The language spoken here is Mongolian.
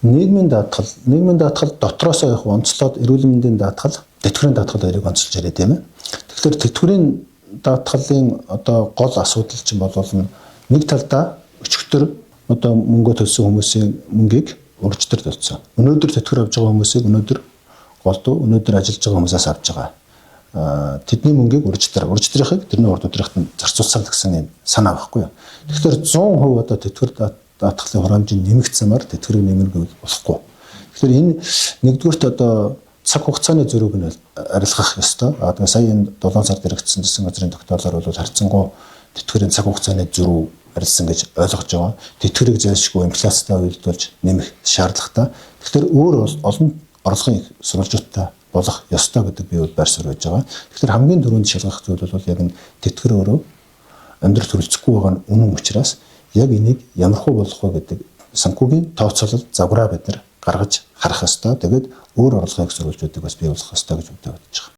нийгмийн даатгал дотроос яг онцлоод эрүүл мэндийн даатгал, тэтгэврийн даатгал хоёрыг онцолж яриад тийм ээ. Тэгэхээр тэтгэврийн даатгалын одоо гол асуудал чинь бол нэг талдаа өчигдөр одоо мөнгө төлсөн хүмүүсийн мөнгийг урьдчилан төлсөн. Өнөөдөр тэтгэвэр авж байгаа хүмүүсийг өнөөдөр ажиллаж байгаа хүмүүсээс авж байгаа. Тэдний мөнгийг урьдчилахыг тэрний урд өдрийнхт нь зарцуулсан гэсэн юм санаа байхгүй юу. Тэгэхээр 100% одоо тэтгэвэр даатгалын хураамжийг нэмэх замаар тэтгэврийг нэмэх болохгүй. Тэгэхээр энэ нэгдүгürt одоо цаг хугацааны зөрүүг нь арилгах ёстой. Тэгээ сая энэ 7 сард хэрэгжсэн засгийн газрын тогтоолоор бол харьцангуй тэтгэврийн цаг хугацааны зөрүү арилсан гэж ойлгож байгаа. Тэтгэврийг зайлшгүй инфляцтай уялдуулж нэмэх шаардлагатай. Тэгэхээр өөр олон орлогын сурвалжуудтай болох ёстой гэдэг би бол байр суурь байж байгаа. Тэгэхээр хамгийн түрүүнд шалгах зүйл бол яг энэ тэтгэвэр өөрөө амьдрал төрөлцөхгүй байгаа нь үнэн учраас яг энийг ямархуу болох вэ гэдэг санхүүгийн тооцоолол загвараа бид нар гаргаж харах ёстой. Тэгээд өөр орлогын сурвалжуудыг бас бий болгох ёстой гэж бодож байгаа.